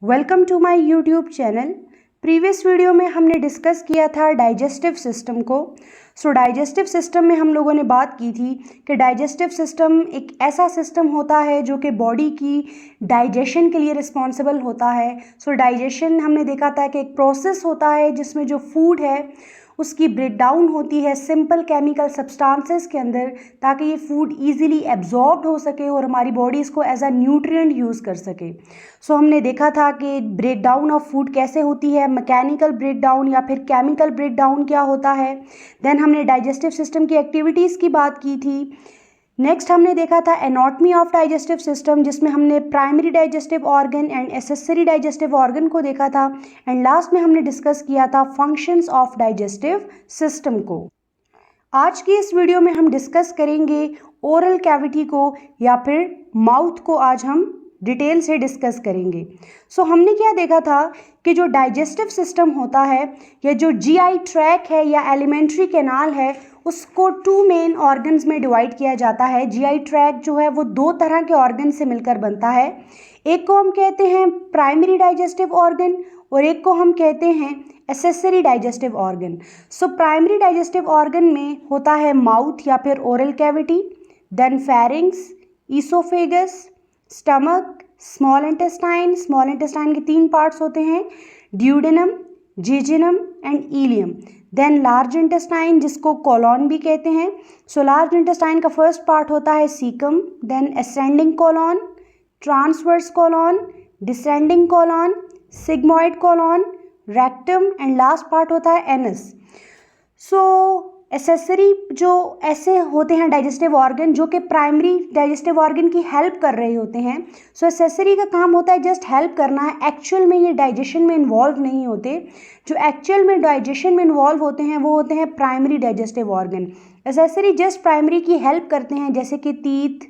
Welcome to my YouTube channel. Previous video में हमने discuss किया था डाइजेस्टिव सिस्टम को। डाइजेस्टिव सिस्टम में हम लोगों ने बात की थी कि डाइजेस्टिव सिस्टम एक ऐसा सिस्टम होता है जो कि बॉडी की डाइजेशन के लिए रिस्पॉन्सिबल होता है। डाइजेशन हमने देखा था कि एक प्रोसेस होता है जिसमें जो फूड है उसकी ब्रेकडाउन होती है सिंपल केमिकल सब्सटेंसेस के अंदर, ताकि ये फूड इजीली एब्जॉर्ब्ड हो सके और हमारी बॉडी इसको एज अ न्यूट्रिएंट यूज़ कर सके। हमने देखा था कि ब्रेकडाउन ऑफ फूड कैसे होती है, मैकेनिकल ब्रेकडाउन या फिर केमिकल ब्रेकडाउन क्या होता है। देन हमने डाइजेस्टिव सिस्टम की एक्टिविटीज़ की बात की थी। नेक्स्ट हमने देखा था एनाटॉमी ऑफ डाइजेस्टिव सिस्टम, जिसमें हमने primary digestive organ and accessory digestive organ को देखा था। एंड लास्ट में हमने डिस्कस किया था फंक्शंस ऑफ डाइजेस्टिव सिस्टम को। आज की इस वीडियो में हम डिस्कस करेंगे ओरल कैविटी को या फिर माउथ को। आज हम डिटेल से डिस्कस करेंगे। हमने क्या देखा था कि जो डाइजेस्टिव सिस्टम होता है या जो जीआई ट्रैक है या एलिमेंट्री कैनाल है, उसको टू मेन ऑर्गन्स में डिवाइड किया जाता है। जीआई ट्रैक जो है वो दो तरह के ऑर्गन से मिलकर बनता है। एक को हम कहते हैं प्राइमरी डाइजेस्टिव ऑर्गन और एक को हम कहते हैं accessory digestive organ. Primary digestive organ में होता है माउथ या फिर oral cavity, then pharynx, oesophagus, stomach, small intestine के तीन पार्ट्स होते हैं, duodenum, jejunum and ileum. Then large intestine जिसको कोलॉन भी कहते हैं। लार्ज इंटेस्टाइन का फर्स्ट पार्ट होता है caecum, then ascending colon, transverse colon, descending colon, sigmoid colon, rectum and last part होता है एनस। एक्सेसरी जो ऐसे होते हैं डाइजेस्टिव ऑर्गन जो कि प्राइमरी डाइजेस्टिव ऑर्गन की हेल्प कर रहे होते हैं। एक्सेसरी का काम होता है जस्ट हेल्प करना है, एक्चुअल में ये डाइजेशन में इन्वॉल्व नहीं होते। जो एक्चुअल में डाइजेशन में इन्वॉल्व होते हैं वो होते हैं primary digestive organ. Accessory just primary की हेल्प करते हैं, जैसे कि teeth,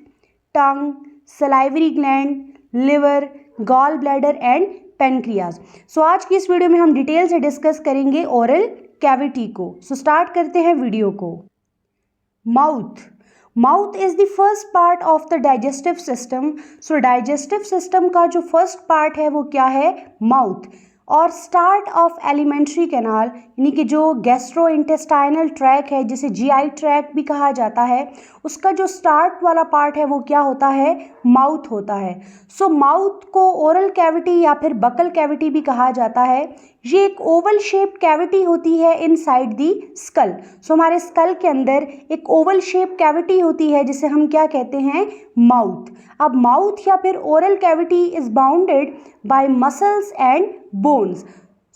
tongue, salivary gland, liver, gall bladder and pancreas. आज की इस वीडियो में हम डिटेल से डिस्कस करेंगे ओरल कैविटी को। स्टार्ट करते हैं वीडियो को। Mouth is the first part of the digestive system. Digestive system का जो फर्स्ट पार्ट है वो क्या है, माउथ। और स्टार्ट ऑफ एलिमेंट्री कैनाल, यानी कि जो गैस्ट्रो इंटेस्टाइनल ट्रैक है जिसे जीआई ट्रैक भी कहा जाता है, उसका जो स्टार्ट वाला पार्ट है वो क्या होता है, माउथ होता है। माउथ को ओरल कैविटी या फिर बकल कैविटी भी कहा जाता है। ये एक ओवल शेप कैविटी होती है इनसाइड दी स्कल। हमारे स्कल के अंदर एक ओवल शेप कैविटी होती है जिसे हम क्या कहते हैं, माउथ। अब माउथ या फिर oral cavity is bounded by muscles and bones.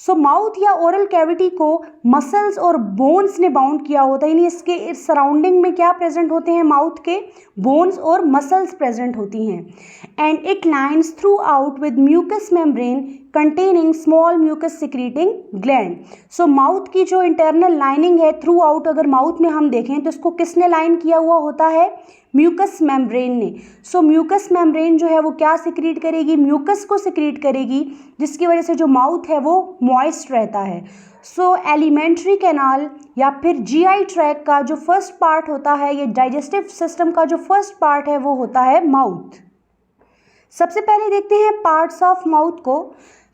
Mouth या ओरल कैविटी को मसल्स और बोन्स ने बाउंड किया होता है, यानी इसके सराउंडिंग में क्या प्रेजेंट होते हैं, माउथ के बोन्स और मसल्स प्रेजेंट होती हैं। And it lines throughout with mucous membrane containing small mucous secreting gland. Mouth की जो इंटरनल लाइनिंग है थ्रू आउट, अगर माउथ में हम देखें तो इसको किसने लाइन किया हुआ होता है, म्यूकस मेम्ब्रेन ने। म्यूकस मेम्ब्रेन जो है वो क्या सिक्रीट करेगी, म्यूकस को सिक्रीट करेगी, जिसकी वजह से जो माउथ है वो मॉइस्ट रहता है। एलिमेंट्री कैनाल या फिर जीआई ट्रैक का जो फर्स्ट पार्ट होता है, ये डाइजेस्टिव सिस्टम का जो फर्स्ट पार्ट है वो होता है माउथ। सबसे पहले देखते हैं पार्ट्स ऑफ माउथ को।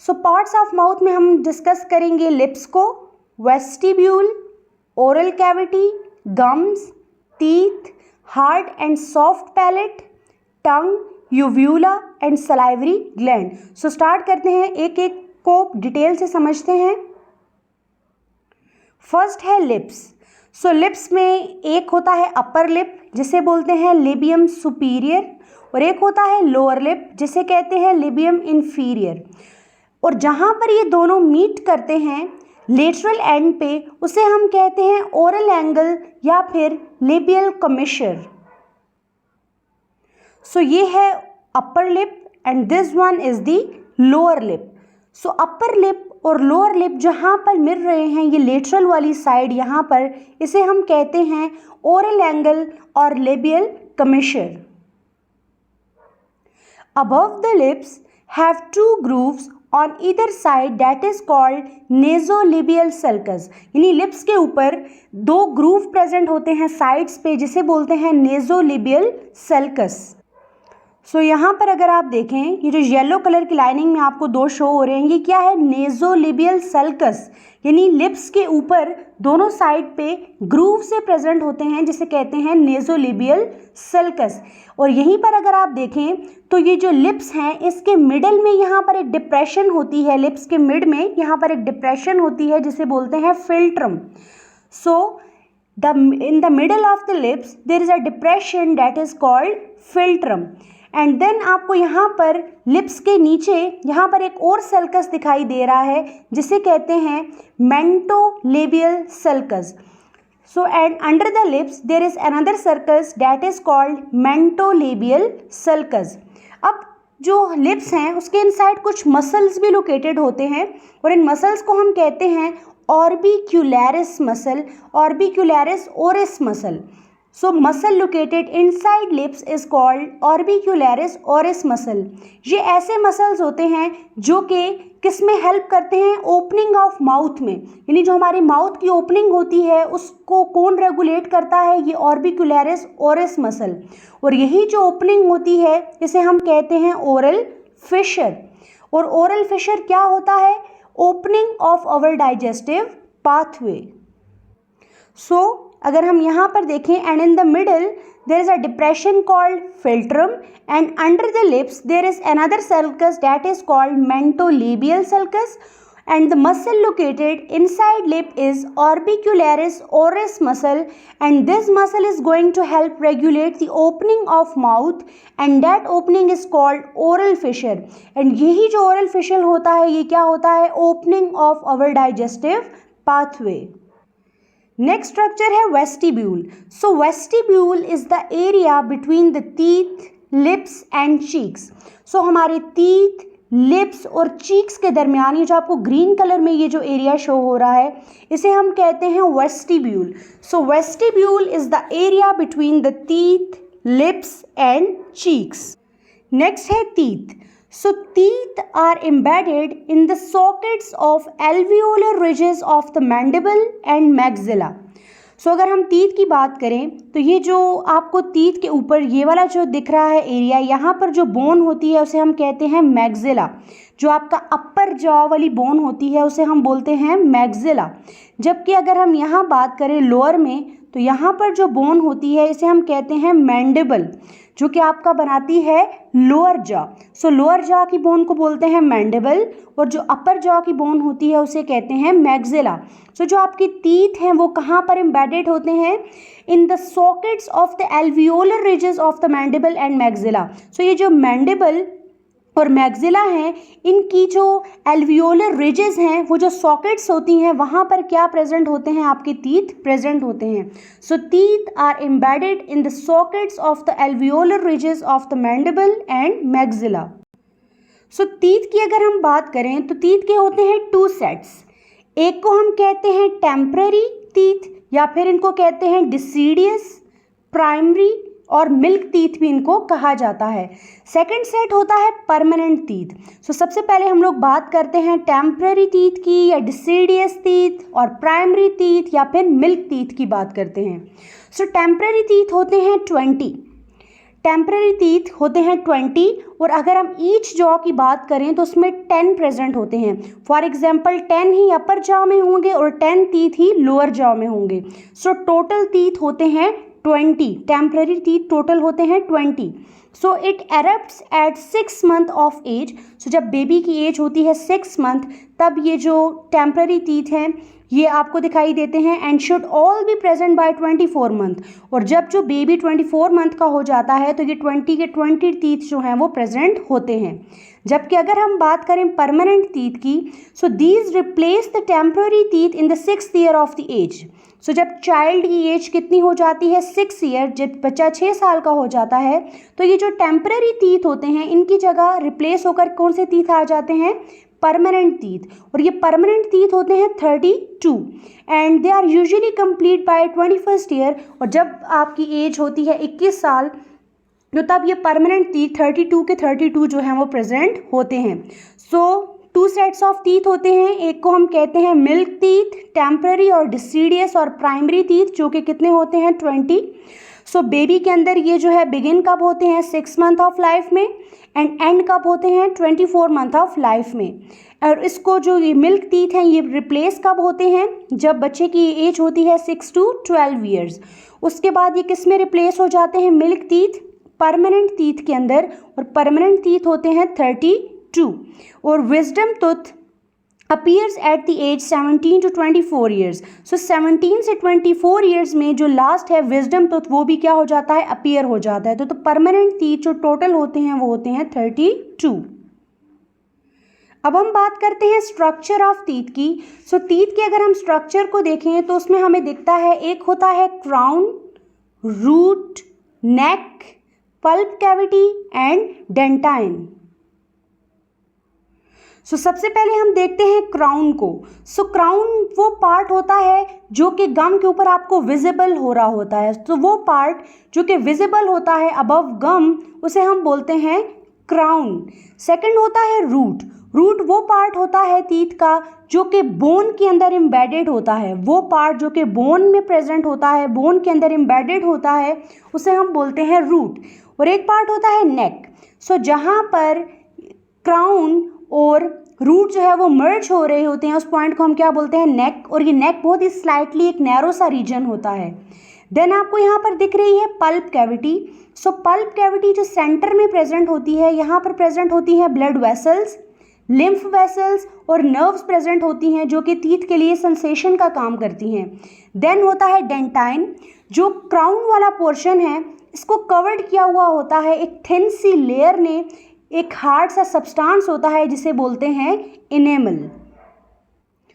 पार्ट्स ऑफ माउथ में हम डिस्कस करेंगे लिप्स को, vestibule, oral cavity, gums, teeth, hard and soft palate, tongue, यूव्यूला and salivary gland. Start करते हैं, एक एक को डिटेल से समझते हैं। फर्स्ट है लिप्स। लिप्स में एक होता है अपर लिप जिसे बोलते हैं लेबियम सुपीरियर, और एक होता है लोअर लिप जिसे कहते हैं लेबियम इंफीरियर। और जहाँ पर ये दोनों मीट करते हैं लेटरल एंड पे, उसे हम कहते हैं ओरल एंगल या फिर लेबियल कमिशर। ये है upper lip and this one is the lower lip. Upper lip और लोअर लिप जहाँ पर मिल रहे हैं, ये लेटरल वाली साइड यहाँ पर, इसे हम कहते हैं ओरल एंगल और labial कमिशर। Above the lips have two grooves on either side that is called nasolabial sulcus। यानी लिप्स के ऊपर दो ग्रूव प्रेजेंट होते हैं साइड्स पे जिसे बोलते हैं nasolabial sulcus। सो यहाँ पर अगर आप देखें, ये जो येलो कलर की लाइनिंग में आपको दो शो हो रहे हैं, ये क्या है? नेज़ोलिबियल सल्कस, यानी लिप्स के ऊपर दोनों साइड पे ग्रूव से प्रेजेंट होते हैं, जिसे कहते हैं नेज़ोलिबियल सल्कस। और यहीं पर अगर आप देखें तो ये जो लिप्स हैं, इसके मिडल में यहाँ पर एक डिप्रेशन होती है, लिप्स के मिड में यहाँ पर एक डिप्रेशन होती है जिसे बोलते हैं philtrum. So in the middle of the lips there is a depression that is called philtrum, and then आपको यहाँ पर लिप्स के नीचे यहाँ पर एक और सल्कस दिखाई दे रहा है जिसे कहते हैं mentolabial sulcus. So and under the lips there is another sulcus that is called mentolabial sulcus. अब जो लिप्स हैं उसके इनसाइड कुछ मसल्स भी लोकेटेड होते हैं और इन मसल्स को हम कहते हैं ऑर्बिक्यूलरिस muscle, ऑर्बिक्यूलरिस ओरिस muscle. So muscle located inside lips is called orbicularis oris muscle। ये ऐसे मसल्स होते हैं जो कि किस में हेल्प करते हैं? ओपनिंग ऑफ माउथ में, यानी जो हमारी माउथ की ओपनिंग होती है उसको कौन रेगुलेट करता है? ये ऑर्बिक्यूलरिस ओरिस मसल। और यही जो ओपनिंग होती है इसे हम कहते हैं ओरल फिशर। और ओरल फिशर क्या होता है? Opening of our digestive pathway. So अगर हम यहाँ पर देखें, and in the middle there is a depression called philtrum, and under the lips there is another sulcus that is called mentolabial sulcus, and the muscle located inside lip is orbicularis oris muscle, and this muscle is going to help regulate the opening of mouth, and that opening is called oral fissure। and यही जो oral fissure होता है ये क्या होता है? opening of our digestive pathway। Next structure है vestibule. So vestibule is the area between the teeth, lips and cheeks. So हमारे टीथ, लिप्स और चीक्स के दरमियान ये जो आपको ग्रीन कलर में ये जो एरिया शो हो रहा है इसे हम कहते हैं vestibule. So vestibule is the area between the teeth, lips and cheeks. Next है teeth. So teeth are embedded in the sockets of alveolar ridges of the mandible and maxilla। सो अगर हम टीथ की बात करें तो ये जो आपको टीथ के ऊपर ये वाला जो दिख रहा है एरिया, यहाँ पर जो बोन होती है उसे हम कहते हैं मैक्सिला। जो आपका अपर जॉ वाली बोन होती है उसे हम बोलते हैं मैक्सिला। जबकि अगर हम यहाँ बात करें लोअर में तो यहाँ पर जो बोन होती है इसे हम कहते हैं मैंडिबल, जो कि आपका बनाती है लोअर जॉ। सो लोअर जॉ की बोन को बोलते हैं मैंडिबल और जो अपर जॉ की बोन होती है उसे कहते हैं मैक्सिला। सो जो आपकी टीथ हैं वो कहाँ पर एम्बेडेड होते हैं? In the sockets of the alveolar ridges of the mandible and maxilla. So ये जो मैंडिबल और मैक्सिला हैं इनकी जो एल्वियोलर रिजेस हैं वो जो सॉकेट्स होती हैं वहाँ पर क्या प्रेजेंट होते हैं? आपके टीथ प्रेजेंट होते हैं। So teeth are embedded in the sockets of the alveolar ridges of the mandible and maxilla. So teeth की अगर हम बात करें तो टीथ के होते हैं टू सेट्स। एक को हम कहते हैं टेम्पररी टीथ या फिर इनको कहते हैं डिसीडियस, प्राइमरी और मिल्क टीथ भी इनको कहा जाता है। सेकंड सेट होता है परमानेंट टीथ। सो सबसे पहले हम लोग बात करते हैं टेम्पररी टीथ की या डिसीडियस टीथ, और प्राइमरी टीथ या फिर मिल्क टीथ की बात करते हैं। सो टेम्पररी टीथ होते हैं 20, टेम्पररी टीथ होते हैं 20, और अगर हम ईच जॉ की बात करें तो उसमें 10 प्रेजेंट होते हैं। For example 10 he upper jaw में होंगे और 10 टीथ ही लोअर जॉ में होंगे। सो टोटल टीथ होते हैं 20, टेम्पररी टीथ टोटल होते हैं 20। So it erupts at 6 month of age. So जब बेबी की एज होती है 6 मंथ तब ये जो टेम्पररी टीथ हैं ये आपको दिखाई देते हैं, and should all be present by 24 month. और जब जो बेबी 24 मंथ का हो जाता है तो ये 20 के 20 टीथ जो हैं वो प्रेजेंट होते हैं। जबकि अगर हम बात करें परमानेंट टीथ की, so these replace the temporary teeth in the 6th year of the age. So जब चाइल्ड की एज कितनी हो जाती है? 6 ईयर, जब बच्चा 6 साल का हो जाता है तो ये जो टेम्पररी टीथ होते हैं इनकी जगह रिप्लेस होकर कौन से टीथ आ जाते हैं? Permanent teeth. और ये परमानेंट टीथ होते हैं 32, and they are usually complete by 21st year. और जब आपकी एज होती है 21 साल तो तब ये परमानेंट टीथ 32 के 32 जो हैं वो प्रेजेंट होते हैं। सो 2 सेट्स ऑफ टीथ होते हैं। एक को हम कहते हैं मिल्क टीथ, टेम्पररी और डिसीडियस, और प्राइमरी टीथ जो कि कितने होते हैं? 20। सो बेबी के अंदर ये जो है बिगिन कब होते हैं 6 मंथ ऑफ लाइफ में एंड एंड कब होते हैं 24 मंथ ऑफ लाइफ में। और इसको जो ये मिल्क टीथ हैं ये रिप्लेस कब होते हैं जब बच्चे की एज होती है 6 to 12 ईयर्स। उसके बाद ये किस में रिप्लेस हो जाते हैं मिल्क टीथ परमानेंट टीथ के अंदर, और परमानेंट टीथ होते हैं 32। और wisdom tooth appears at the age 17 to 24 years। so 17 से 24 years में जो लास्ट है विजडम टूथ वो भी क्या हो जाता है अपीयर हो जाता है। तो परमानेंट टीथ जो टोटल होते हैं वो होते हैं 32। अब हम बात करते हैं स्ट्रक्चर ऑफ टीथ की। सो टीथ के अगर हम स्ट्रक्चर को देखें तो उसमें हमें दिखता है एक होता है crown, root, neck, pulp cavity and dentine. So सबसे पहले हम देखते हैं क्राउन को। सो क्राउन वो पार्ट होता है जो कि गम के ऊपर आपको विजिबल हो रहा होता है। तो वो पार्ट जो कि विजिबल होता है अबव गम उसे हम बोलते हैं क्राउन। सेकंड होता है रूट। रूट वो पार्ट होता है टीथ का जो कि बोन के अंदर एम्बेडेड होता है। वो पार्ट जो कि बोन में प्रेजेंट होता है, बोन के अंदर एम्बेडेड होता है, उसे हम बोलते हैं रूट। और एक पार्ट होता है नेक। सो जहाँ पर क्राउन और रूट जो है वो मर्ज हो रहे होते हैं उस पॉइंट को हम क्या बोलते हैं नेक। और ये नेक बहुत ही स्लाइटली एक नैरो सा रीजन होता है। देन आपको यहाँ पर दिख रही है पल्प कैविटी। सो पल्प कैविटी जो सेंटर में प्रेजेंट होती है, यहाँ पर प्रेजेंट होती है ब्लड वेसल्स, लिम्फ वेसल्स और नर्व्स प्रेजेंट होती हैं जो कि टीथ के लिए सेंसेशन का काम करती हैं। देन होता है डेंटाइन। जो क्राउन वाला पोर्शन है इसको कवर्ड किया हुआ होता है एक थिन सी लेयर ने, एक हार्ड सा सब्सटेंस होता है जिसे बोलते हैं enamel.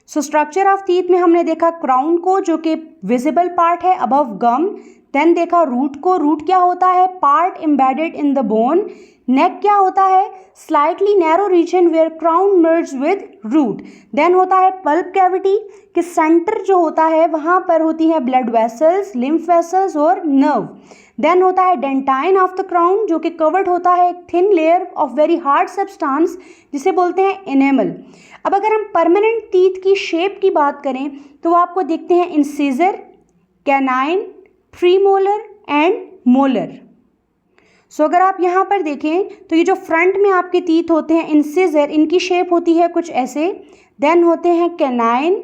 So structure of teeth में हमने देखा क्राउन को जो कि विजिबल पार्ट है अबव गम। देन देखा रूट को। रूट क्या होता है part embedded in the bone. Neck क्या होता है slightly narrow region where crown merge with root. Then होता है पल्प कैविटी कि सेंटर जो होता है वहाँ पर होती है ब्लड वेसल्स, लिम्फ वेसल्स और नर्व। देन होता है डेंटाइन ऑफ द क्राउन जो कि कवर्ड होता है एक thin layer of very hard substance जिसे बोलते हैं इनेमल। अब अगर हम परमानेंट टीथ की शेप की बात करें तो आपको देखते हैं incisor, canine, premolar and molar. So अगर आप यहाँ पर देखें तो ये जो फ्रंट में आपके टीथ होते हैं इंसिजर, इनकी शेप होती है कुछ ऐसे। देन होते हैं कैनाइन,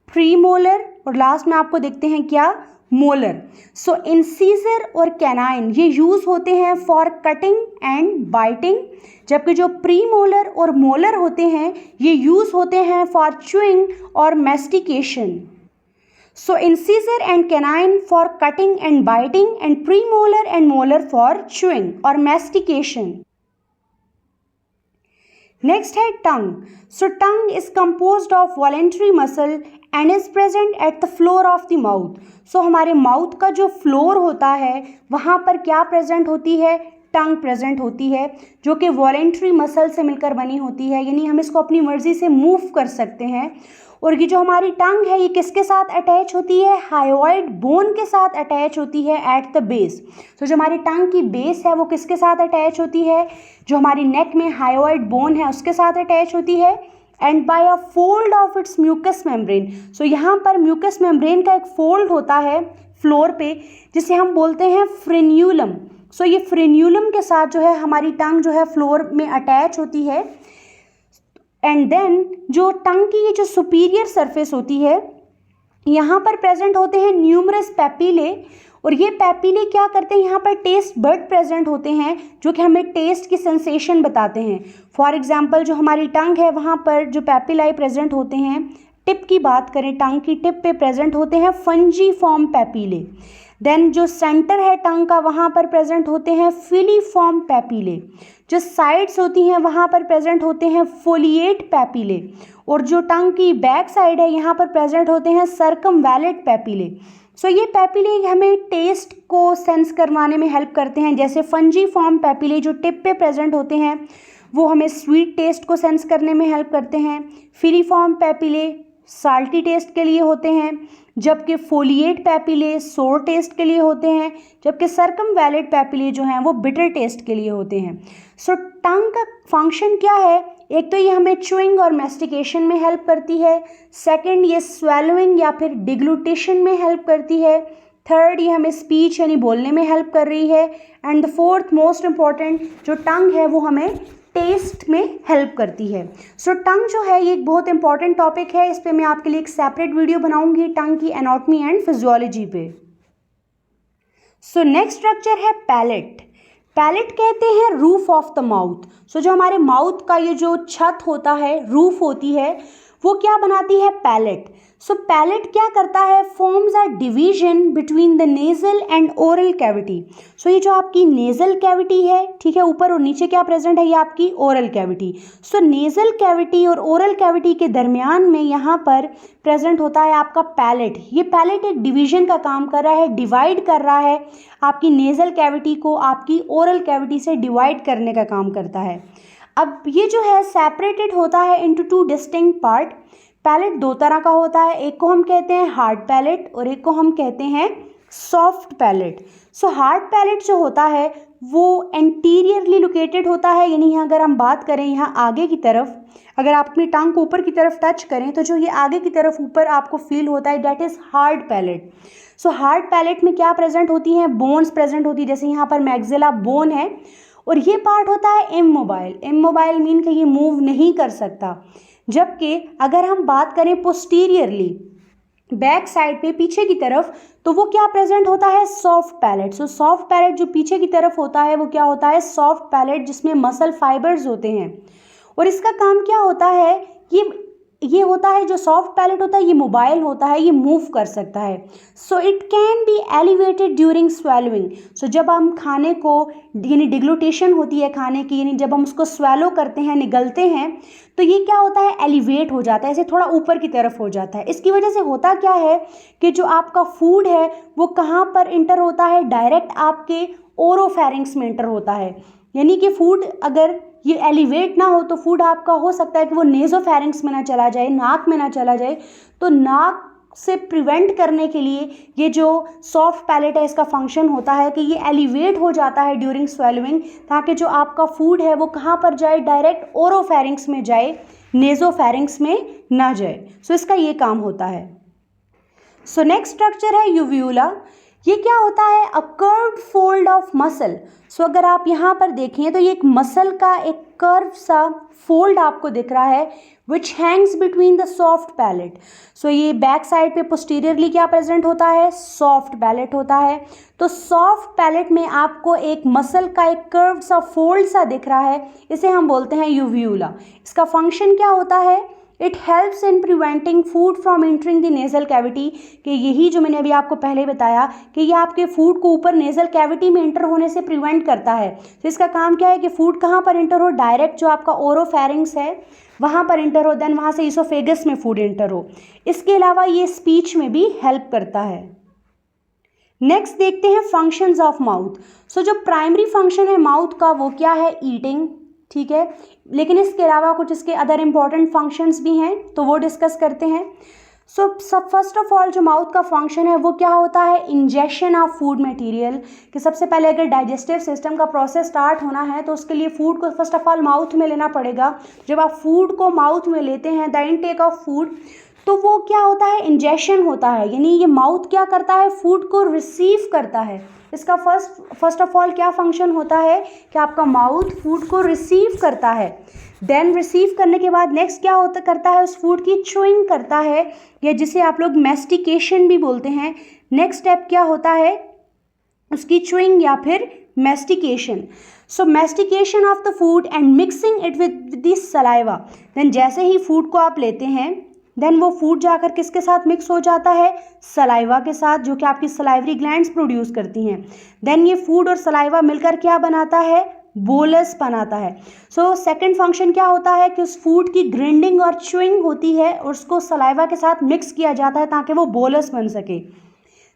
प्रीमोलर और लास्ट में आपको देखते हैं क्या मोलर। सो इंसिजर और कैनाइन ये यूज होते हैं फॉर कटिंग एंड बाइटिंग, जबकि जो प्रीमोलर और मोलर होते हैं ये यूज होते हैं फॉर च्यूइंग और mastication. So incisor and canine for cutting and biting and premolar and molar for chewing और मैस्टिकेशन। नेक्स्ट है tongue. So tongue is composed of voluntary muscle and is present at the floor of the mouth. So हमारे mouth का जो floor होता है वहाँ पर क्या प्रेजेंट होती है टंग प्रेजेंट होती है जो कि वॉलेंट्री मसल से मिलकर बनी होती है, यानी हम इसको अपनी मर्जी से मूव कर सकते हैं। और ये जो हमारी टंग है ये किसके साथ अटैच होती है हायोइड बोन के साथ अटैच होती है एट द बेस। तो जो हमारी टंग की बेस है वो किसके साथ अटैच होती है जो हमारी नेक में हायोइड बोन है उसके साथ अटैच होती है and by a fold of its mucous membrane. So यहाँ पर म्यूकस मेम्ब्रेन का एक फोल्ड होता है फ्लोर पे जिसे हम बोलते हैं फ्रेन्यूलम। सो ये फ्रेन्यूलम के साथ जो है हमारी टंग जो है फ्लोर में अटैच होती है। एंड देन जो टंग की ये जो सुपीरियर सरफेस होती है यहाँ पर प्रेजेंट होते हैं न्यूमरस पैपिले। और ये पैपिले क्या करते हैं यहाँ पर टेस्ट बर्ड प्रेजेंट होते हैं जो कि हमें टेस्ट की सेंसेशन बताते हैं। फॉर एग्जांपल जो हमारी टंग है वहाँ पर जो पैपिलाई प्रेजेंट होते हैं, टिप की बात करें टंग की टिप पे प्रेजेंट होते हैं फंजीफॉर्म पैपिले। देन जो सेंटर है टंग का वहाँ पर प्रेजेंट होते हैं फिलीफॉर्म पैपिले। जो साइड्स होती हैं वहाँ पर प्रेजेंट होते हैं फोलिएट पैपिले। और जो टंग की बैक साइड है यहाँ पर प्रेजेंट होते हैं सर्कमवैलेट पैपिले। सो ये पैपिले हमें टेस्ट को सेंस करवाने में हेल्प करते हैं। जैसे फंजीफॉर्म पैपिले जो टिप पे प्रेजेंट होते हैं वो हमें स्वीट टेस्ट को सेंस करने में हेल्प करते हैं। फिलीफॉर्म पैपिले साल्टी टेस्ट के लिए होते हैं, जबकि फोलिएट पैपिले सोर टेस्ट के लिए होते हैं, जबकि सर्कमवैलेट पैपिले जो हैं वो बिटर टेस्ट के लिए होते हैं। सो टंग का फंक्शन क्या है, एक तो ये हमें च्यूइंग और मैस्टिकेशन में हेल्प करती है, सेकंड ये स्वेलोइंग या फिर डिग्लूटेशन में हेल्प करती है, थर्ड, ये हमें स्पीच यानी बोलने में हेल्प कर रही है। And the fourth most important जो टंग है वो हमें टेस्ट में हेल्प करती है। सो टंग जो है ये एक बहुत इंपॉर्टेंट टॉपिक है, इस पे मैं आपके लिए एक सेपरेट वीडियो बनाऊंगी टंग की एनाटॉमी एंड फिजियोलॉजी पे। सो नेक्स्ट स्ट्रक्चर है पैलेट। पैलेट कहते हैं रूफ ऑफ द माउथ। सो जो हमारे माउथ का ये जो छत होता है, रूफ होती है, वो क्या बनाती है? पैलेट। सो पैलेट क्या करता है? Forms a division between the nasal and oral cavity. So ये जो आपकी नेजल कैविटी है, ठीक है, ऊपर और नीचे क्या प्रेजेंट है? ये आपकी ओरल कैविटी। सो नेजल कैविटी और ओरल कैविटी के दरमियान में यहाँ पर प्रेजेंट होता है आपका पैलेट। ये पैलेट एक डिवीजन का काम कर रहा है, डिवाइड कर रहा है आपकी नेजल कैविटी को आपकी ओरल कैविटी से डिवाइड करने का काम करता है। अब ये जो है सेपरेटेड होता है into two distinct part. Palate दो तरह का होता है, एक को हम कहते हैं हार्ड पैलेट और एक को हम कहते हैं soft palate. So hard palate जो होता है वो एंटीरियरली लोकेटेड होता है, यानी यहाँ अगर हम बात करें यहाँ आगे की तरफ, अगर आप अपनी टांग को ऊपर की तरफ टच करें तो जो ये आगे की तरफ ऊपर आपको फील होता है that is hard palate. So hard palate में क्या प्रेजेंट होती हैं? बोन्स प्रेजेंट होती है, जैसे यहाँ पर मैक्सिला बोन है और ये पार्ट होता है इमोबाइल। इमोबाइल मीन कि ये मूव नहीं कर सकता। जबकि अगर हम बात करें पोस्टीरियरली, बैक साइड पे पीछे की तरफ, तो वो क्या प्रेजेंट होता है? Soft palate. So soft palate जो पीछे की तरफ होता है वो क्या होता है? सॉफ्ट पैलेट, जिसमें मसल फाइबर्स होते हैं। और इसका काम क्या होता है? ये होता है जो सॉफ्ट पैलेट होता है ये मोबाइल होता है, ये मूव कर सकता है। So it can be elevated during swallowing. So जब हम खाने को यानी डिग्लूटेशन होती है खाने की, यानी जब हम उसको स्वेलो करते हैं, निगलते हैं, तो ये क्या होता है? एलिवेट हो जाता है, ऐसे थोड़ा ऊपर की तरफ हो जाता है। इसकी वजह से होता क्या है कि जो आपका फूड है वो कहाँ पर इंटर होता है? डायरेक्ट आपके ओरोफेरिंक्स में इंटर होता है। यानी कि फूड अगर ये एलिवेट ना हो तो फूड आपका हो सकता है कि वो नेजोफेरिंक्स में ना चला जाए, नाक में ना चला जाए। तो नाक से प्रिवेंट करने के लिए ये जो सॉफ्ट पैलेट है इसका फंक्शन होता है कि ये एलिवेट हो जाता है ड्यूरिंग स्वेलोइंग, ताकि जो आपका फूड है वो कहाँ पर जाए? डायरेक्ट ओरोफेरिंक्स में जाए, नेजोफेरिंक्स में ना जाए। सो इसका ये काम होता है। सो नेक्स्ट स्ट्रक्चर है यूव्यूला। ये क्या होता है? A curved fold of muscle. So अगर आप यहाँ पर देखें तो ये एक मसल का एक कर्व सा फोल्ड आपको दिख रहा है which hangs between the soft palate. So ये बैक साइड पे पोस्टीरियरली क्या प्रेजेंट होता है? सॉफ्ट पैलेट होता है। तो सॉफ्ट पैलेट में आपको एक मसल का एक कर्व सा फोल्ड सा दिख रहा है, इसे हम बोलते हैं यूव्यूला। इसका फंक्शन क्या होता है? It helps in preventing food from entering the nasal cavity. कि यही जो मैंने अभी आपको पहले बताया कि ये आपके फूड को ऊपर नेजल कैविटी में एंटर होने से प्रिवेंट करता है। तो इसका काम क्या है कि फूड कहाँ पर एंटर हो? डायरेक्ट जो आपका ओरोफेरिंक्स है वहाँ पर एंटर हो, देन वहाँ से ईसोफेगस में फूड एंटर हो। इसके अलावा ये स्पीच में भी हेल्प करता है। नेक्स्ट देखते हैं फंक्शंस ऑफ माउथ। सो जो प्राइमरी फंक्शन है माउथ का वो क्या है? ईटिंग, ठीक है, लेकिन इसके अलावा कुछ इसके अदर इंपॉर्टेंट फंक्शंस भी हैं तो वो डिस्कस करते हैं। सो फर्स्ट ऑफ ऑल जो माउथ का फंक्शन है वो क्या होता है? Injection of food material. कि सबसे पहले अगर डाइजेस्टिव सिस्टम का प्रोसेस स्टार्ट होना है तो उसके लिए फूड को फर्स्ट ऑफ ऑल माउथ में लेना पड़ेगा। जब आप फूड को माउथ में लेते हैं, द इनटेक ऑफ फूड, तो वो क्या होता है? इंजेक्शन होता है, यानी ये माउथ क्या करता है? फूड को रिसीव करता है। इसका फर्स्ट ऑफ ऑल क्या फंक्शन होता है कि आपका माउथ फूड को रिसीव करता है। देन रिसीव करने के बाद नेक्स्ट क्या होता करता है? उस फूड की च्यूइंग करता है, या जिसे आप लोग मैस्टिकेशन भी बोलते हैं। नेक्स्ट स्टेप क्या होता है? उसकी च्यूइंग या फिर mastication. So mastication of the food and mixing it with the saliva. Then जैसे ही फूड को आप लेते हैं देन वो फूड जाकर किसके साथ मिक्स हो जाता है? सलाइवा के साथ, जो कि आपकी सलाइवरी ग्लैंड्स प्रोड्यूस करती हैं। देन ये फूड और सलाइवा मिलकर क्या बनाता है? बोलस बनाता है। सो सेकंड फंक्शन क्या होता है कि उस फूड की ग्राइंडिंग और च्यूइंग होती है और उसको सलाइवा के साथ मिक्स किया जाता है ताकि वो बोलस बन सके।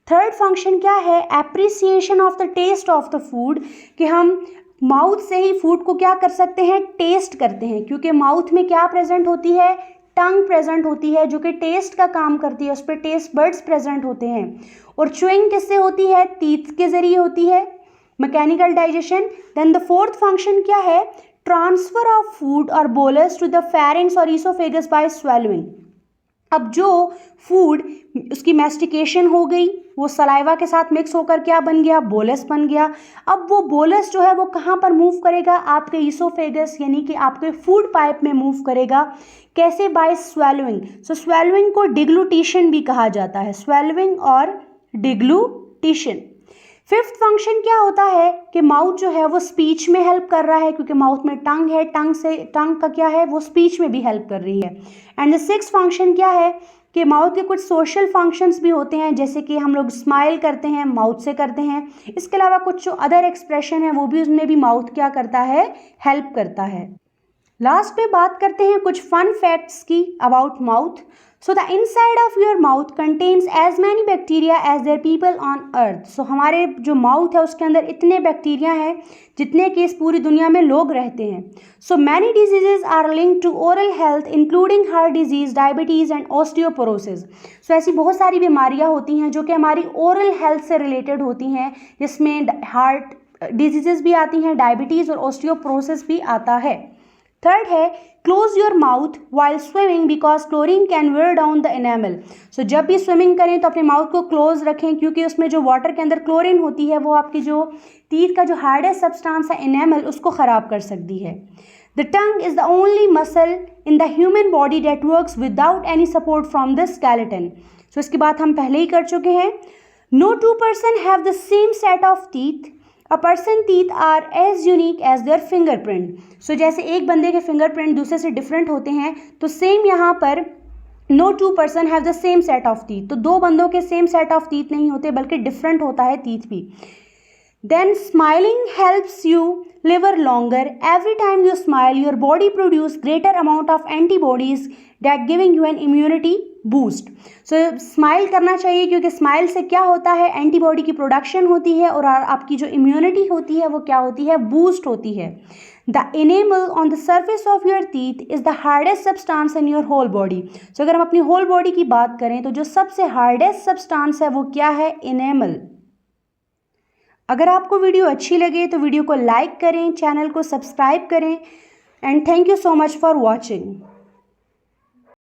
थर्ड फंक्शन क्या है? Appreciation of the taste of the food. कि हम माउथ से ही फूड को क्या कर सकते हैं? टेस्ट करते हैं, क्योंकि माउथ में क्या प्रेजेंट होती है? टंग प्रेजेंट होती है जो कि टेस्ट का काम करती है, उस पर टेस्ट बर्ड्स प्रेजेंट होते हैं। और च्यूइंग किससे होती है? टीथ के जरिए होती है, mechanical digestion. Then the fourth function क्या है? ट्रांसफर ऑफ फूड और बोलस टू द फेरिंग्स और ईसोफेगस बाय स्वेलोइंग। अब जो फूड उसकी मैस्टिकेशन हो गई, वो सलाइवा के साथ मिक्स होकर क्या बन गया, बोलस बन गया। अब वो बोलस जो है वो कहाँ पर मूव करेगा, आपके ईसोफेगस यानी कि आपके फूड पाइप में मूव करेगा। कैसे, बाय स्वेलोइंग। सो स्वेलोइंग को डिग्लूटिशन भी कहा जाता है, स्वेलोइंग और डिग्लूटिशन। फिफ्थ फंक्शन क्या होता है कि माउथ जो है वो स्पीच में हेल्प कर रहा है, क्योंकि माउथ में टंग है, टंग का क्या है, वो स्पीच में भी हेल्प कर रही है। एंड द सिक्स्थ फंक्शन क्या है कि माउथ के कुछ सोशल फंक्शंस भी होते हैं, जैसे कि हम लोग स्माइल करते हैं, माउथ से करते हैं। इसके अलावा कुछ जो अदर एक्सप्रेशन है वो भी उसमें भी माउथ क्या करता है, हेल्प करता है। लास्ट में बात करते हैं कुछ फन फैक्ट्स की about mouth. So the inside of your mouth contains as many bacteria as there people on earth. So हमारे जो माउथ है उसके अंदर इतने बैक्टीरिया हैं जितने कि इस पूरी दुनिया में लोग रहते हैं। So many diseases are linked to oral health including heart disease, diabetes and osteoporosis. So ऐसी बहुत सारी बीमारियां होती हैं जो कि हमारी ओरल हेल्थ से रिलेटेड होती हैं, जिसमें हार्ट डिजीजेज भी आती हैं, डायबिटीज़ और ऑस्टियोपोरोसिस भी आता है। थर्ड है close your mouth while swimming because chlorine can wear down the enamel. So जब भी स्विमिंग करें तो अपने माउथ को क्लोज रखें, क्योंकि उसमें जो वाटर के अंदर क्लोरीन होती है वो आपकी जो टीथ का जो हार्डेस्ट सब्सटेंस है एनामल उसको ख़राब कर सकती है। The tongue is the only muscle in the human body that works without any support from the skeleton. So इसकी बात हम पहले ही कर चुके हैं। No two person have the same set of teeth, a person teeth are as unique as their fingerprint. So जैसे एक बंदे के फिंगरप्रिंट दूसरे से डिफरेंट होते हैं, तो सेम यहाँ पर no two person have the same set of teeth, तो दो बंदों के सेम सेट ऑफ टीथ नहीं होते बल्कि डिफरेंट होता है टीथ भी। Then smiling helps you live longer. Every time you smile, your body produces greater amount of antibodies that giving you an immunity boost. So smile करना चाहिए, क्योंकि smile से क्या होता है, एंटीबॉडी की प्रोडक्शन होती है और आपकी जो इम्यूनिटी होती है वो क्या होती है, बूस्ट होती है। The enamel on the surface of your teeth is the hardest substance in your whole body. So अगर हम अपनी होल बॉडी की बात करें तो जो सबसे हार्डेस्ट सब्सटेंस है वो क्या है, इनेमल। अगर आपको वीडियो अच्छी लगे तो वीडियो को लाइक करें, चैनल को सब्सक्राइब करें and thank you so much for watching.